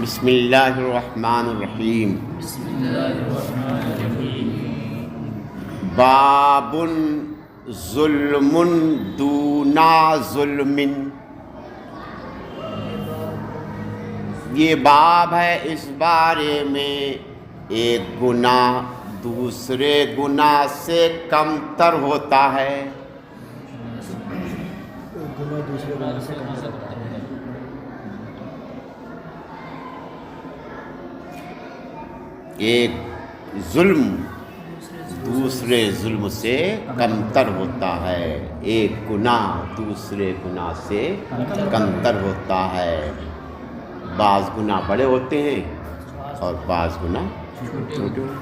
بسم اللہ الرحمن الرحیم۔ باب ظلم دونا ظلم، یہ باب ہے اس بارے میں ایک گناہ دوسرے گناہ سے کم تر ہوتا ہے۔ ایک ظلم دوسرے ظلم سے کم تر ہوتا ہے، ایک گناہ دوسرے گناہ سے کم تر ہوتا ہے۔ بعض گناہ بڑے ہوتے ہیں اور بعض گناہ چھوٹے ہوتے ہیں۔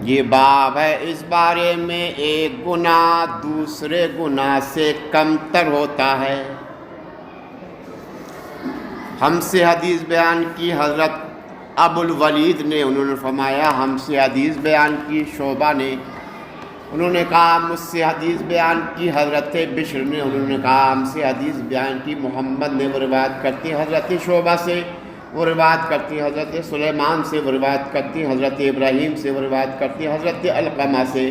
یہ باب ہے اس بارے میں ایک گناہ دوسرے گناہ سے کم تر ہوتا ہے۔ ہم سے حدیث بیان کی حضرت ابو الولید نے، انہوں نے فرمایا ہم سے حدیث بیان کی شعبہ نے، انہوں نے کہا مجھ سے حدیث بیان کی حضرت بشر نے، انہوں نے کہا ہم سے حدیث بیان کی محمد نے، وہ روایت کرتی ہیں حضرت شعبہ سے، وہ روایت کرتی ہیں حضرت سلیمان سے، وہ روایت کرتی ہیں حضرت ابراہیم سے، وہ روایت کرتی ہیں حضرت علقمہ سے،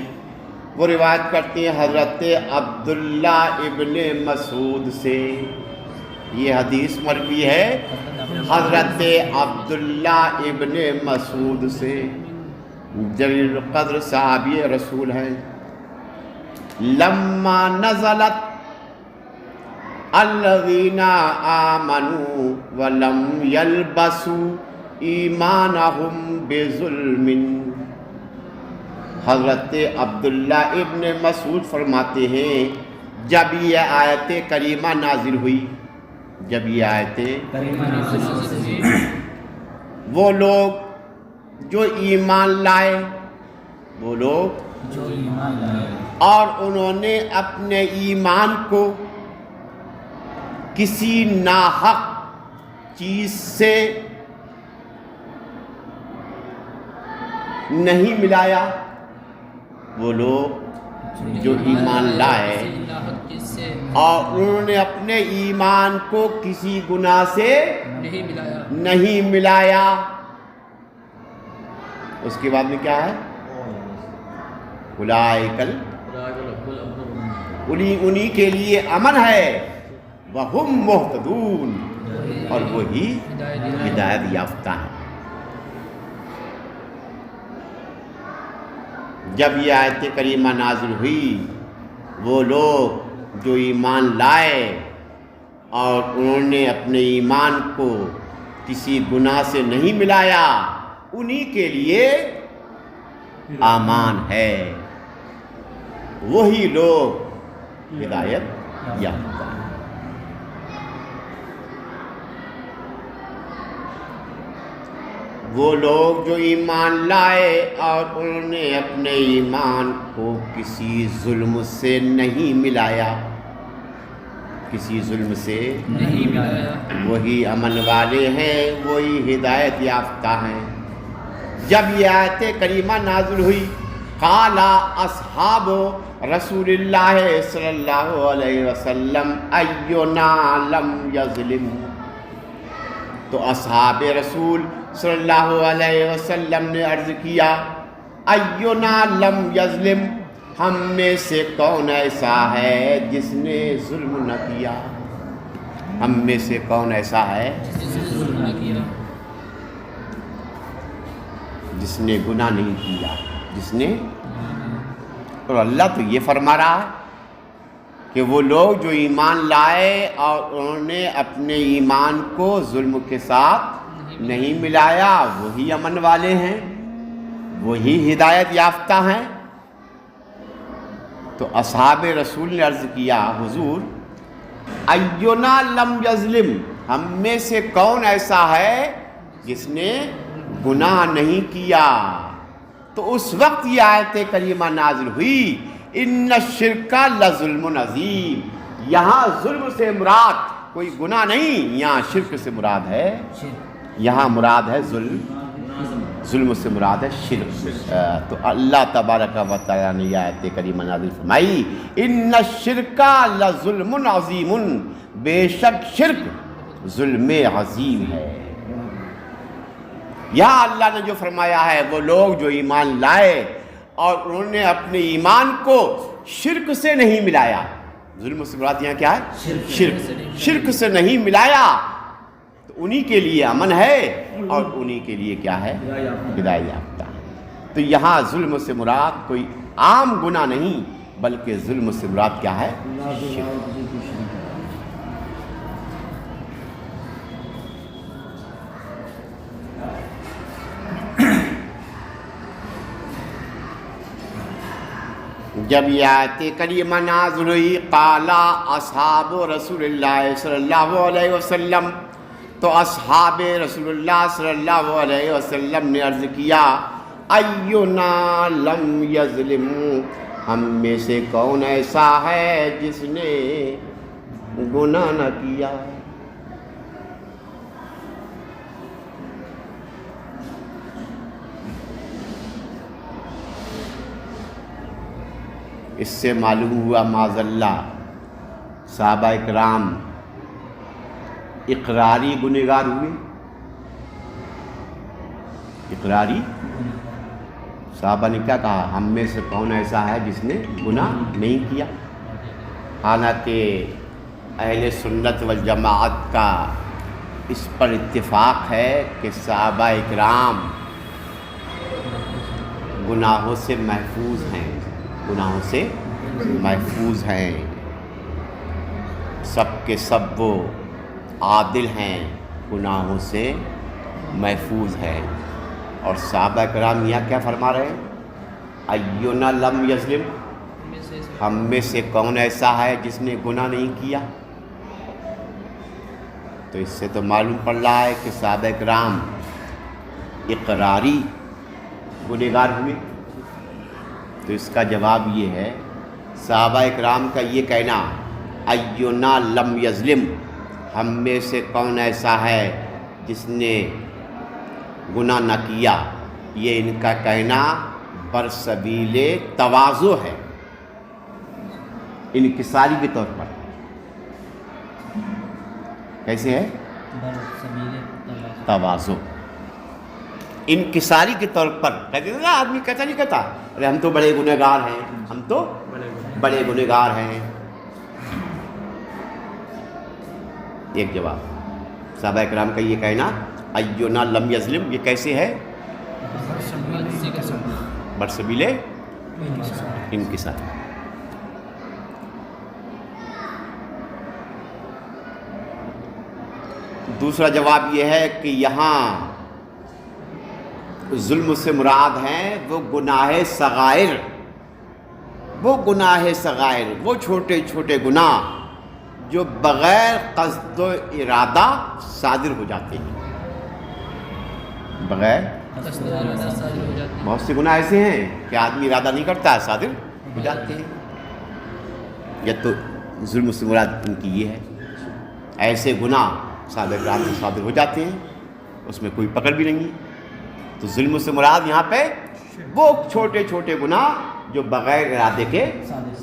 وہ روایت کرتی ہیں حضرت عبداللہ ابن مسعود سے۔ یہ حدیث مروی ہے حضرت عبداللہ ابن مسعود سے، جلیل القدر صحابی رسول ہیں۔ لما نزلت الذین آمنوا ولم یلبسوا ایمانہم بظلم، حضرت عبداللہ ابن مسعود فرماتے ہیں جب یہ آیت کریمہ نازل ہوئی، جب یہ آیتیں وہ لوگ جو ایمان لائے، وہ لوگ اور انہوں نے اپنے ایمان کو کسی ناحق چیز سے نہیں ملایا، وہ لوگ جو ایمان لائے اور انہوں نے اپنے ایمان کو کسی گناہ سے نہیں ملایا، اس کے بعد میں کیا ہے؟ انہی کے لیے امن ہے، وہم مہتدون، اور وہی ہدایت یافتہ ہیں۔ جب یہ آیت کریمہ نازل ہوئی، وہ لوگ جو ایمان لائے اور انہوں نے اپنے ایمان کو کسی گناہ سے نہیں ملایا، انہی کے لیے امان ہے، وہی لوگ ہدایت یافتہ ہیں۔ وہ لوگ جو ایمان لائے اور انہوں نے اپنے ایمان کو کسی ظلم سے نہیں ملایا، کسی ظلم سے نہیں ملایا، وہی امن والے ہیں، وہی ہدایت یافتہ ہیں۔ جب یہ آیت کریمہ نازل ہوئی، قال اصحاب رسول اللہ صلی اللہ علیہ وسلم اینا لم یظلم، تو اصحاب رسول صلی اللہ علیہ وسلم نے عرض کیا اینا لم یظلم، ہم میں سے کون ایسا ہے جس نے ظلم نہ کیا، ہم میں سے کون ایسا ہے جس نے گناہ نہیں کیا، جس نے، اور اللہ تو یہ فرما رہا ہے کہ وہ لوگ جو ایمان لائے اور انہوں نے اپنے ایمان کو ظلم کے ساتھ نہیں ملایا، وہی امن والے ہیں، وہی ہدایت یافتہ ہیں۔ تو اصحاب رسول نے عرض کیا حضور اینا لم یظلم، ہم میں سے کون ایسا ہے جس نے گناہ نہیں کیا؟ تو اس وقت یہ آیت کریمہ نازل ہوئی ان الشرک لظلم عظیم، یہاں ظلم سے مراد کوئی گناہ نہیں، یہاں شرک سے مراد ہے، یہاں مراد ہے ظلم سے مراد ہے شرک۔ تو اللہ تبارک و تعالیٰ نے یہ آیت کریمہ نازل فرمائی ان الشرک لظلم عظیم، بے شک شرک ظلم عظیم ہے۔ یہاں اللہ نے جو فرمایا ہے وہ لوگ جو ایمان لائے اور انہوں نے اپنے ایمان کو شرک سے نہیں ملایا۔ ظلم سے مراد یہاں کیا ہے؟ شرک سے نہیں ملایا، تو انہی کے لیے امن ہے اور انہی کے لیے کیا ہے؟ ہدایت یافتہ ہے۔ تو یہاں ظلم سے مراد کوئی عام گناہ نہیں بلکہ ظلم سے مراد کیا ہے؟ شرک۔ جب یہ آیت کریمہ نازل ہوئی قال اصحاب رسول اللہ صلی اللہ علیہ وسلم، تو اصحاب رسول اللہ صلی اللہ علیہ وسلم نے عرض کیا اینا لم یظلم، ہم میں سے کون ایسا ہے جس نے گناہ نہ کیا۔ اس سے معلوم ہوا معاذ اللہ صحابہ اکرام اقراری گنہگار ہوئے۔ اقراری صحابہ نے کیا کہا؟ ہم میں سے کون ایسا ہے جس نے گناہ نہیں کیا؟ حالانکہ اہل سنت والجماعت کا اس پر اتفاق ہے کہ صحابہ اکرام گناہوں سے محفوظ ہیں، گناہوں سے محفوظ ہیں، سب کے سب وہ عادل ہیں، گناہوں سے محفوظ ہیں۔ اور صحابہ کرام یہاں کیا فرما رہے ہیں؟ اینا لم یظلم، ہم میں سے کون ایسا ہے جس نے گناہ نہیں کیا؟ تو اس سے تو معلوم پڑ رہا ہے کہ صحابہ کرام اقراری گنہگار ہوئے۔ تو اس کا جواب یہ ہے، صحابہ اکرام کا یہ کہنا اینا لم یظلم، ہم میں سے کون ایسا ہے جس نے گناہ نہ کیا، یہ ان کا کہنا برسبیل تواضع ہے، انکساری کے طور پر۔ کیسے ہے؟ تواضع، انکساری کے طور پر کہتے ہیں نا، آدمی کہتا نہیں کہتا ارے ہم تو بڑے گنہگار ہیں، ہم تو بڑے گنہگار ہیں۔ ایک جواب صحابہ اکرام کا یہ کہنا اینا لم یظلم، یہ کیسے ہے؟ برسبیل انکسار۔ دوسرا جواب یہ ہے کہ یہاں ظلم سے مراد ہیں وہ گناہ صغائر، وہ گناہ صغائر، وہ چھوٹے چھوٹے گناہ جو بغیر قصد و ارادہ صادر ہو جاتے ہیں۔ بغیر بہت سے گناہ ایسے ہیں کہ آدمی ارادہ نہیں کرتا ہے، صادر ہو جاتے ہیں۔ یا تو ظلم سے مراد ان کی یہ ہے، ایسے گناہ صحابہ کرام سے صادر ہو جاتے ہیں، اس میں کوئی پکڑ بھی نہیں۔ تو ظلم سے مراد یہاں پہ وہ چھوٹے چھوٹے گناہ جو بغیر ارادے کے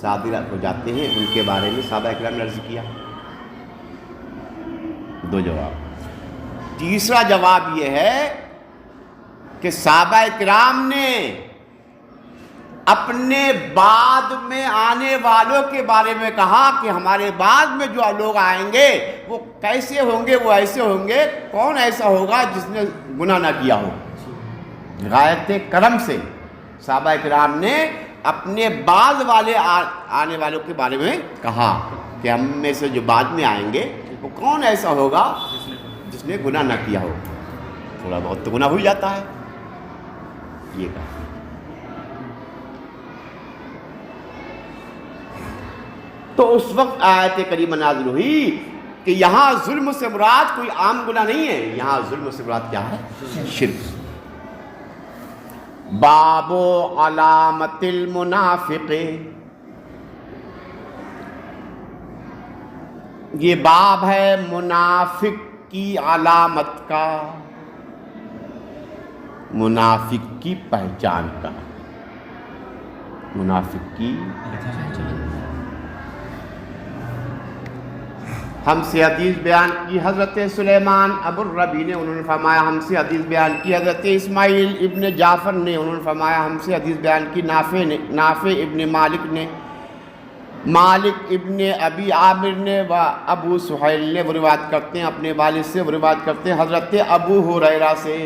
صادر ہو جاتے ہیں، ان کے بارے میں صحابہ اکرام نے عرض کیا۔ دو جواب۔ تیسرا جواب یہ ہے کہ صحابہ اکرام نے اپنے بعد میں آنے والوں کے بارے میں کہا کہ ہمارے بعد میں جو لوگ آئیں گے وہ کیسے ہوں گے، وہ ایسے ہوں گے، کون ایسا ہوگا جس نے گناہ نہ کیا ہو۔ غایت کرم سے صحابہ کرام نے اپنے بعد والے آنے والوں کے بارے میں کہا کہ ہم میں سے جو بعد میں آئیں گے وہ کون ایسا ہوگا جس نے گناہ نہ کیا ہو۔ تھوڑا بہت تو گناہ ہو جاتا ہے، یہ کہا۔ تو اس وقت آیت کریمہ نازل ہوئی کہ یہاں ظلم سے مراد کوئی عام گناہ نہیں ہے، یہاں ظلم سے مراد کیا ہے؟ شرک۔ باب علامت المنافق، یہ باب ہے منافق کی علامت کا، منافق کی پہچان کا، منافق کی ہم سے حدیث بیان کی حضرت سلیمان ابو الربیع نے، انہوں نے فرمایا ہم سے حدیث بیان کی حضرت اسماعیل ابن جعفر نے، انہوں نے فرمایا ہم سے حدیث بیان کی نافع ابن مالک نے، مالک ابن ابی عامر نے، و ابو سہیل نے، وہ روایت کرتے ہیں اپنے والد سے، وہ روایت کرتے ہیں حضرت ابو ہریرہ سے،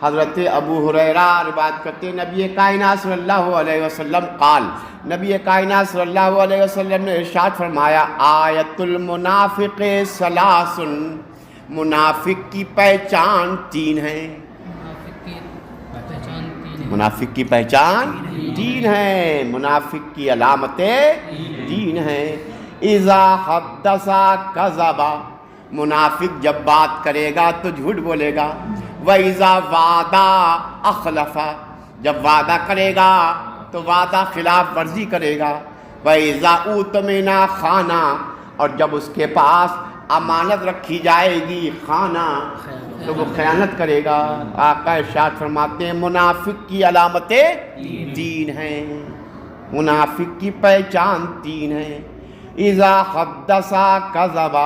حضرت ابو ہریرہ روایت کرتے ہیں نبی کائنات صلی اللہ علیہ وسلم قال، نبی کائنات صلی اللہ علیہ وسلم نے ارشاد فرمایا آیت المنافق ثلاث، منافق کی پہچان تین ہے، منافق کی پہچان تین ہے، منافق کی علامتیں تین ہیں۔ اذا حدث کذب، منافق جب بات کرے گا تو جھوٹ بولے گا، وَإِذَا وَعَدَ أَخْلَفَ، جب وعدہ کرے گا تو وعدہ خلاف ورزی کرے گا، وَإِذَا اُؤْتُمِنَ خَانَ، اور جب اس کے پاس امانت رکھی جائے گی خانہ تو وہ خیانت کرے گا۔ آقا ارشاد فرماتے ہیں منافق کی علامتیں تین ہیں، منافق کی پہچان تین ہیں۔ اذا حدث کذب،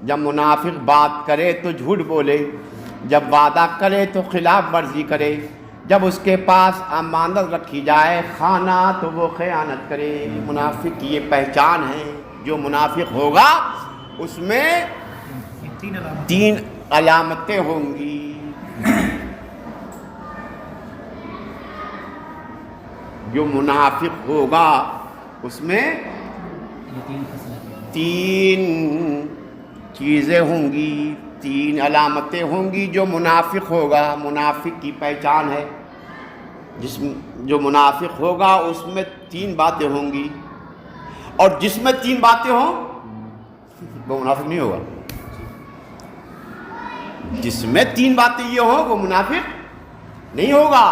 جب منافق بات کرے تو جھوٹ بولے، جب وعدہ کرے تو خلاف ورزی کرے، جب اس کے پاس امانت رکھی جائے خانہ تو وہ خیانت کرے۔ منافق کی یہ پہچان ہے، جو منافق ہوگا اس میں تین علامتیں ہوں گی۔ جو منافق ہوگا اس میں تین چیزیں ہوں گی، تین علامتیں ہوں گی۔ جو منافق ہوگا، منافق کی پہچان ہے، جو منافق ہوگا اس میں تین باتیں ہوں گی، اور جس میں تین باتیں ہوں وہ منافق نہیں ہوگا۔ جس میں تین باتیں یہ ہوں وہ منافق نہیں ہوگا۔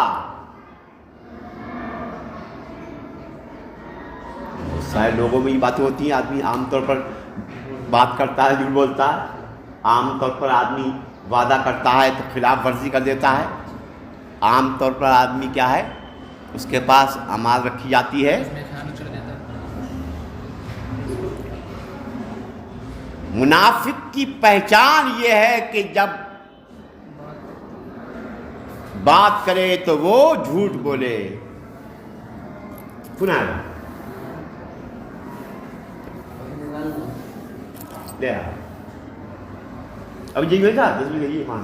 بہت سارے لوگوں میں یہ باتیں ہوتی ہیں، آدمی عام طور پر بات کرتا ہے، جھوٹ بولتا ہے، عام طور پر آدمی وعدہ کرتا ہے تو خلاف ورزی کر دیتا ہے، عام طور پر آدمی کیا ہے، اس کے پاس امانت رکھی جاتی ہے، منافق کی پہچان یہ ہے کہ جب بات کرے تو وہ جھوٹ بولے۔ سنا ہے اب یہی تھا 10 منٹ یہ مان۔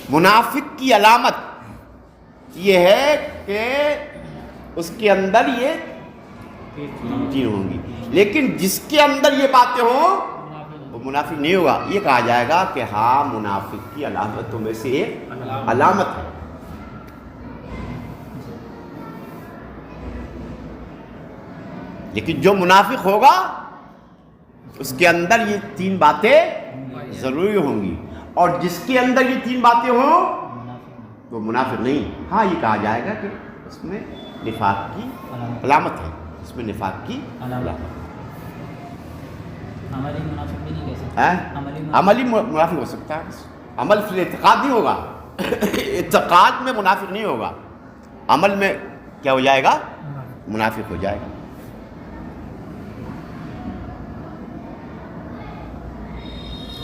منافق کی علامت یہ ہے کہ اس کے اندر یہ تین ہوں گی، لیکن جس کے اندر یہ باتیں ہوں وہ منافق نہیں ہوگا۔ یہ کہا جائے گا کہ ہاں منافق کی علامتوں میں سے ایک علامت ہے۔ لیکن جو منافق ہوگا اس کے اندر یہ تین باتیں ضروری ہوں گی، اور جس کے اندر یہ تین باتیں ہوں وہ منافق نہیں۔ ہاں یہ کہا جائے گا کہ اس میں نفاق کی علامت ہے، اس میں نفاق کی علامت۔ عملی منافق ہو سکتا ہے، عمل فی الاعتقاد نہیں ہوگا، اعتقاد میں منافق نہیں ہوگا، عمل میں کیا ہو جائے گا، منافق ہو جائے گا۔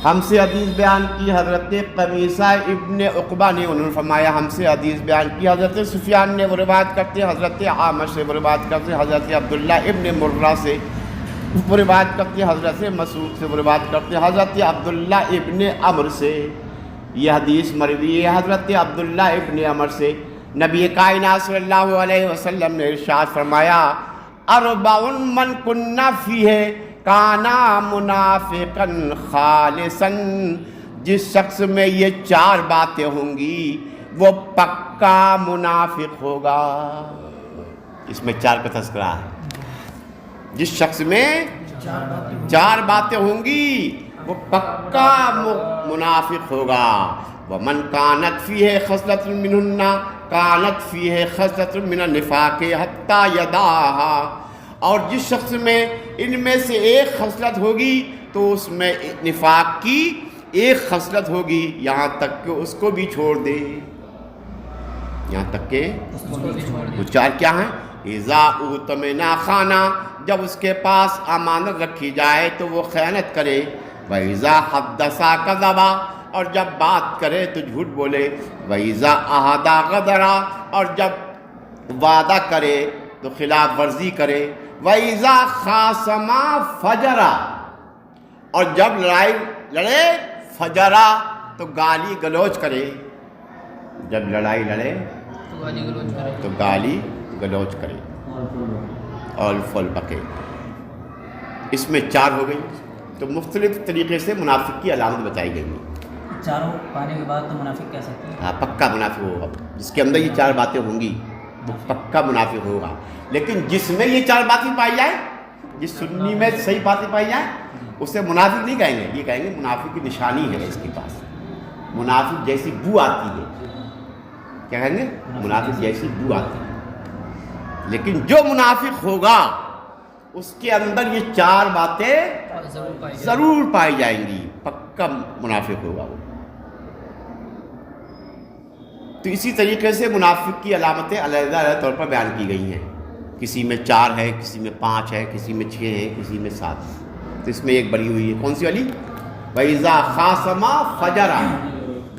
ہم سے حدیث بیان کی حضرت قمیصہ ابن عقبہ نے، انہوں نے فرمایا ہم سے حدیث بیان کی حضرت سفیان نے، وہ روایت کرتے ہیں حضرت عامر سے، وہ روایت کرتے ہیں حضرت عبداللہ ابن مرہ سے، وہ روایت کرتے ہیں حضرت مسعود سے، وہ روایت کرتے ہیں حضرت عبداللہ ابن عمر سے۔ یہ حدیث مروی ہے حضرت عبداللہ ابن عمر سے۔ نبی کائنات صلی اللہ علیہ وسلم نے ارشاد فرمایا اربع من کن فیہ کانا منافقا خالصا، جس شخص میں یہ چار باتیں ہوں گی وہ پکا منافق ہوگا۔ اس میں چار کا تذکرہ ہے، جس شخص میں چار باتیں ہوں گی وہ پکا منافق ہوگا۔ ومن کانت فیہ خصلۃ منہن کانت فیہ خصلۃ من النفاق حتی یدعها، اور جس شخص میں ان میں سے ایک خصلت ہوگی تو اس میں نفاق کی ایک خصلت ہوگی، یہاں تک کہ اس کو بھی چھوڑ دے، یہاں تک کہ وہ چار کیا ہیں، اذا اؤتمنا خانا، جب اس کے پاس امانت رکھی جائے تو وہ خیانت کرے، وَإِذَا حَدَّثَ كَذَبَ، اور جب بات کرے تو جھوٹ بولے، وَإِذَا عَهَدَ غَدَرَ، اور جب وعدہ کرے تو خلاف ورزی کرے، وَإِذَا خَاصَمَ فَجَرَ، اور جب لڑائی لڑے فجرا تو گالی گلوچ کرے، جب لڑائی لڑے تو گالی گلوچ کرے، اور فل بکے۔ اس میں 4 ہو گئی، تو مختلف طریقے سے منافق کی علامت بتائی گئی ہیں۔ چاروں پانے کے بعد تو منافق کہہ سکتے ہیں؟ ہاں، پکا منافق ہوگا، جس کے اندر یہ 4 باتیں ہوں گی وہ پکا منافق ہوگا۔ لیکن جس میں یہ 4 باتیں پائی جائیں، جس سنی میں صحیح باتیں پائی جائیں، اسے منافق نہیں کہیں گے، یہ کہیں گے منافق کی نشانی ہے اس کے پاس، منافق جیسی بو آتی ہے، کیا کہیں گے؟ منافق جیسی بو آتی ہے۔ لیکن جو منافق ہوگا اس کے اندر یہ 4 باتیں ضرور پائی جائیں گی، پکا منافق ہوگا وہ۔ تو اسی طریقے سے منافق کی علامتیں علیحدہ علیحدہ طور پر بیان کی گئی ہیں، کسی میں 4 ہے، کسی میں 5 ہے، کسی میں 6 ہے، کسی میں 7 ہے۔ تو اس میں ایک بڑی ہوئی ہے، کون سی والی؟ وَإِذَا خَاصَمَ فَجَرَ،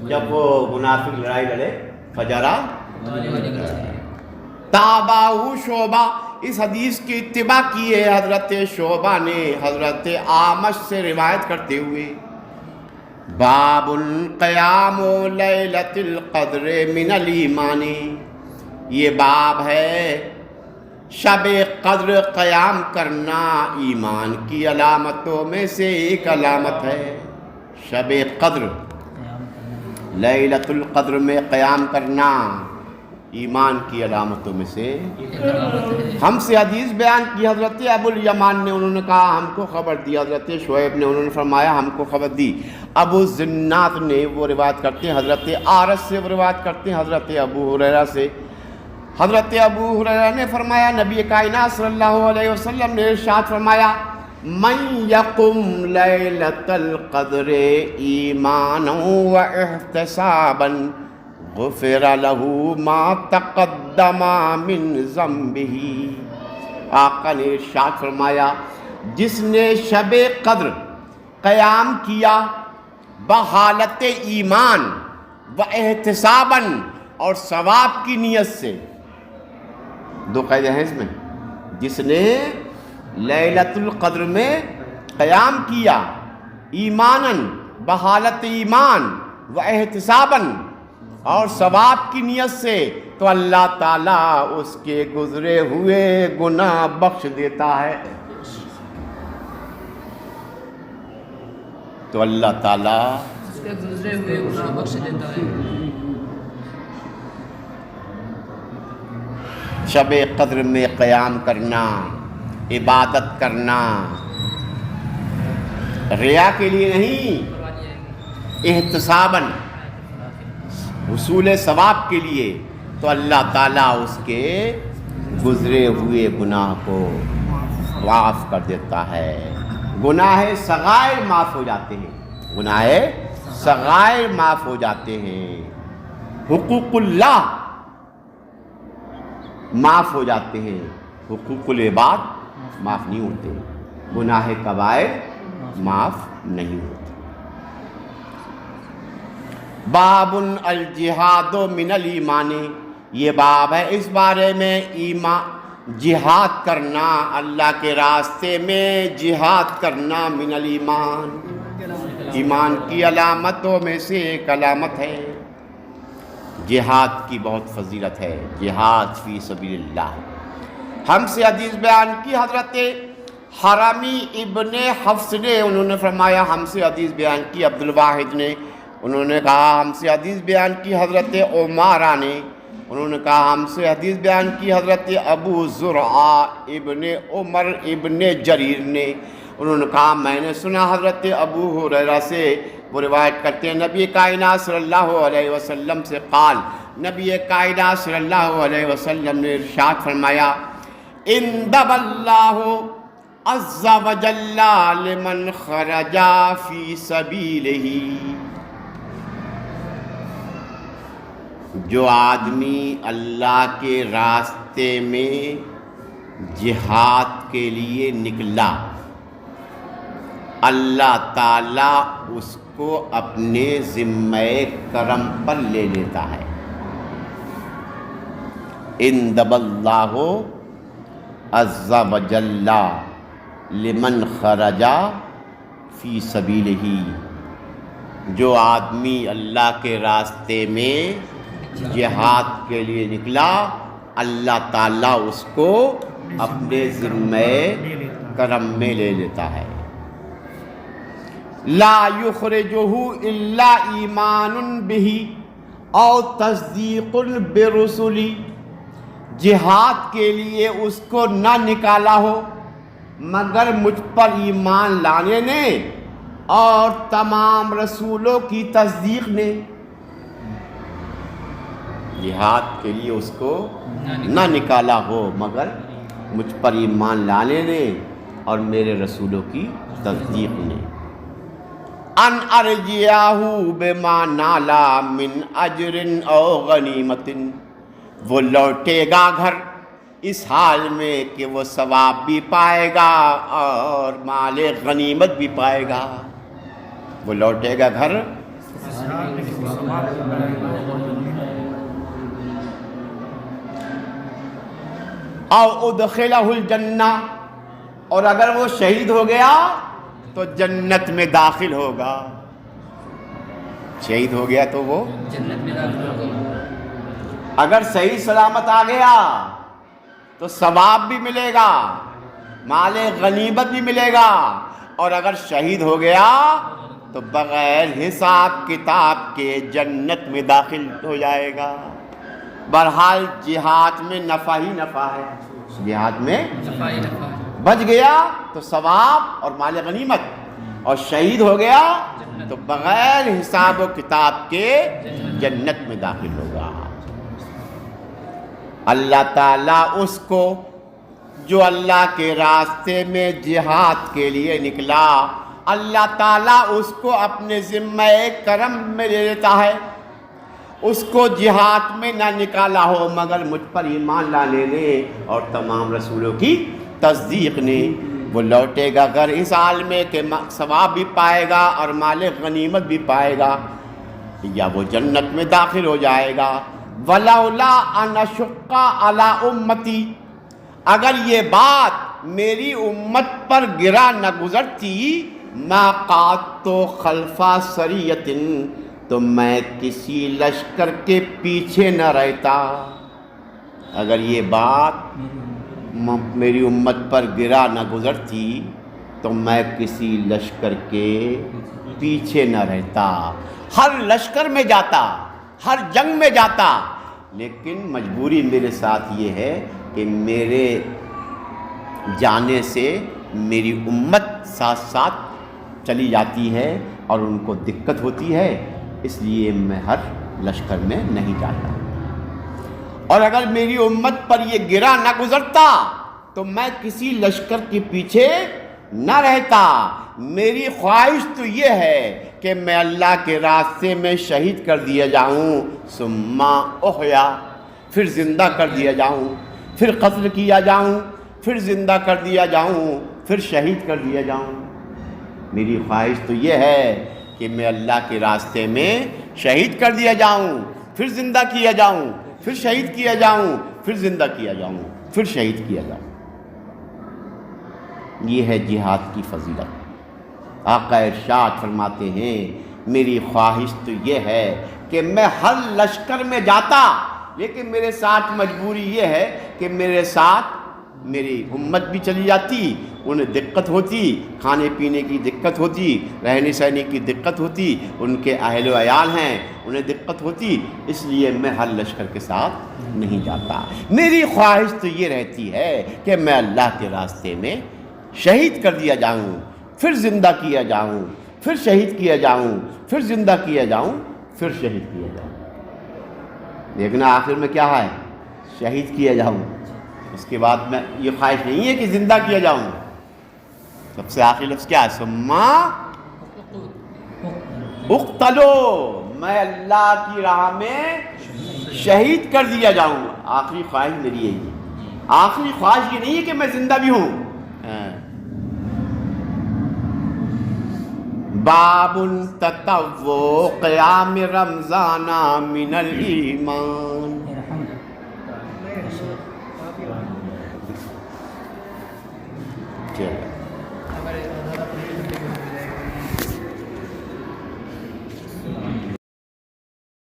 جب وہ منافق لڑائی لڑے فجرا۔ تابعہ شعبہ، اس حدیث کی اتباع کی ہے حضرت شعبہ نے حضرت اعمش سے روایت کرتے ہوئے۔ باب قیام لیلۃ القدر من الایمان، یہ باب ہے شب قدر قیام کرنا ایمان کی علامتوں میں سے ایک علامت ہے۔ شب قدر، لیلۃ القدر میں قیام کرنا ایمان کی علامتوں میں سے۔ ہم سے حدیث بیان کی حضرت ابو الیمان نے، انہوں نے کہا ہم کو خبر دی، حضرت شعیب نے انہوں نے فرمایا ہم کو خبر دی۔ ابو زنات نے وہ روایت کرتے ہیں حضرت عارض سے، وہ روایت کرتے ہیں حضرت ابو ہریرہ سے۔ حضرت ابو ہریرہ نے فرمایا نبی کائنات صلی اللہ علیہ وسلم نے ارشاد فرمایا من یقم لیلۃ القدر ایمانا و احتسابا غفر له ما تقدم من ذنبہ۔ آقا نے ارشاد فرمایا جس نے شب قدر قیام کیا بحالت ایمان و احتسابا، اور ثواب کی نیت سے، 2 قاعدے ہیں اس میں، جس نے لیلۃ القدر میں قیام کیا ایماناً بحالت ایمان و احتساباً، اور ثواب کی نیت سے، تو اللہ تعالیٰ اس کے گزرے ہوئے گناہ بخش دیتا ہے۔ تو اللہ تعالیٰ اس کے گزرے ہوئے گناہ بخش دیتا ہے۔ شب قدر میں قیام کرنا، عبادت کرنا، ریا کے لیے نہیں، احتساباً، حصول ثواب کے لیے، تو اللہ تعالیٰ اس کے گزرے ہوئے گناہ کو معاف کر دیتا ہے۔ گناہ صغائر معاف ہو جاتے ہیں، گناہ صغائر معاف ہو جاتے ہیں، حقوق اللہ معاف ہو جاتے ہیں، حقوق العباد معاف نہیں ہوتے، گناہ کبائر معاف نہیں ہوتے۔ باب الجہاد من الایمان، یہ باب ہے اس بارے میں جہاد کرنا، اللہ کے راستے میں جہاد کرنا، من الایمان، ایمان کی علامتوں میں سے ایک علامت ہے۔ جہاد کی بہت فضیلت ہے، جہاد فی سبیل اللہ۔ ہم سے حدیث بیان کی حضرت حرامی ابن حفص نے، انہوں نے فرمایا ہم سے حدیث بیان کی عبد الواحد نے، انہوں نے کہا ہم سے حدیث بیان کی حضرت عمارہ نے، انہوں نے کہا ہم سے حدیث بیان کی حضرت ابو زرعہ ابن عمر ابن جریر نے، انہوں نے کہا میں نے سنا حضرت ابو ہریرہ سے، وہ روایت کرتے ہیں نبی کائنات صلی اللہ علیہ وسلم سے قال، نبی کائنات صلی اللہ علیہ وسلم نے ارشاد فرمایا اندب اللہ عز وجل لمن خرج فی سبیلہ، جو آدمی اللہ کے راستے میں جہاد کے لیے نکلا، اللہ تعالیٰ اس کو اپنے ذمہ کرم پر لے لیتا ہے۔ اندب اللہ عز وجل لمن خرج فی سبیلہ، جو آدمی اللہ کے راستے میں جہاد کے لیے نکلا، اللہ تعالیٰ اس کو اپنے ذمہ کرم میں لے لیتا ہے۔ لا یخرجہ الا ایمان بہ او تصدیق برسلی، جہاد کے لیے اس کو نہ نکالا ہو مگر مجھ پر ایمان لانے نے اور تمام رسولوں کی تصدیق نے۔ جہاد کے لیے اس کو نہ نکالا ہو مگر مجھ پر ایمان لانے نے اور میرے رسولوں کی تصدیق نے۔ ان ارجعہ بما نالا من اجر او غنیمت، وہ لوٹے گا گھر اس حال میں کہ وہ ثواب بھی پائے گا اور مال غنیمت بھی پائے گا۔ وہ لوٹے گا گھر او ادخلہ الجنہ، اور اگر وہ شہید ہو گیا تو جنت میں داخل ہوگا۔ شہید ہو گیا تو وہ جنت میں داخل ہوگا۔ اگر صحیح سلامت آ گیا تو ثواب بھی ملے گا، مال غنیمت بھی ملے گا، اور اگر شہید ہو گیا تو بغیر حساب کتاب کے جنت میں داخل ہو جائے گا۔ بہرحال جہاد میں نفع ہی نفع ہے، جہاد میں صفائی نفع ہے۔ بچ گیا تو ثواب اور مال غنیمت، اور شہید ہو گیا تو بغیر حساب و کتاب کے جنت میں داخل ہوگا۔ اللہ تعالیٰ اس کو جو اللہ کے راستے میں جہاد کے لیے نکلا، اللہ تعالیٰ اس کو اپنے ذمہ کرم میں لے لیتا ہے۔ اس کو جہاد میں نہ نکالا ہو مگر مجھ پر ایمان لانے نے اور تمام رسولوں کی تصدیق نے۔ وہ لوٹے گا گھر اس حال میں کہ ثواب بھی پائے گا اور مال غنیمت بھی پائے گا، یا وہ جنت میں داخل ہو جائے گا۔ وَلَوْلَا أَنْ أَشُقَّ عَلَىٰ أُمَّتِي، اگر یہ بات میری امت پر گرا نہ گزرتی، مَا قَعَدْتُ خَلْفَ سَرِيَّةٍ، تو میں کسی لشکر کے پیچھے نہ رہتا۔ اگر یہ بات میری امت پر گرا نہ گزرتی تو میں کسی لشکر کے پیچھے نہ رہتا۔ ہر لشکر میں جاتا، ہر جنگ میں جاتا، لیکن مجبوری میرے ساتھ یہ ہے کہ میرے جانے سے میری امت ساتھ ساتھ چلی جاتی ہے اور ان کو دقت ہوتی ہے، اس لیے میں ہر لشکر میں نہیں جاتا۔ اور اگر میری امت پر یہ گرا نہ گزرتا تو میں کسی لشکر کے پیچھے نہ رہتا۔ میری خواہش تو یہ ہے کہ میں اللہ کے راستے میں شہید کر دیا جاؤں، ثم احیا، پھر زندہ کر دیا جاؤں، پھر قتل کیا جاؤں، پھر زندہ کر دیا جاؤں، پھر شہید کر دیا جاؤں۔ میری خواہش تو یہ ہے کہ میں اللہ کے راستے میں شہید کر دیا جاؤں، پھر زندہ کیا جاؤں، پھر شہید کیا جاؤں، پھر زندہ کیا جاؤں، پھر شہید کیا جاؤں۔ یہ ہے جہاد کی فضیلت۔ آقا ارشاد فرماتے ہیں میری خواہش تو یہ ہے کہ میں ہر لشکر میں جاتا، لیکن میرے ساتھ مجبوری یہ ہے کہ میرے ساتھ میری امت بھی چلی جاتی، انہیں دقت ہوتی، کھانے پینے کی دقت ہوتی، رہنے سہنے کی دقت ہوتی، ان کے اہل و عیال ہیں انہیں دقت ہوتی، اس لیے میں ہر لشکر کے ساتھ نہیں جاتا۔ میری خواہش تو یہ رہتی ہے کہ میں اللہ کے راستے میں شہید کر دیا جاؤں، پھر زندہ کیا جاؤں، پھر شہید کیا جاؤں، پھر زندہ کیا جاؤں، پھر شہید کیا جاؤں۔ لیکن آخر میں کیا ہے؟ شہید کیا جاؤں۔ اس کے بعد میں یہ خواہش نہیں ہے کہ زندہ کیا جاؤں۔ سب سے آخری لفظ کیا ہے؟ ثم اقتلو، میں اللہ کی راہ میں شہید کر دیا جاؤں۔ آخری خواہش میری یہی ہے۔ آخری خواہش یہ نہیں ہے کہ میں زندہ بھی ہوں. باب تطوع قیام رمضان من الایمان. الحمد چلو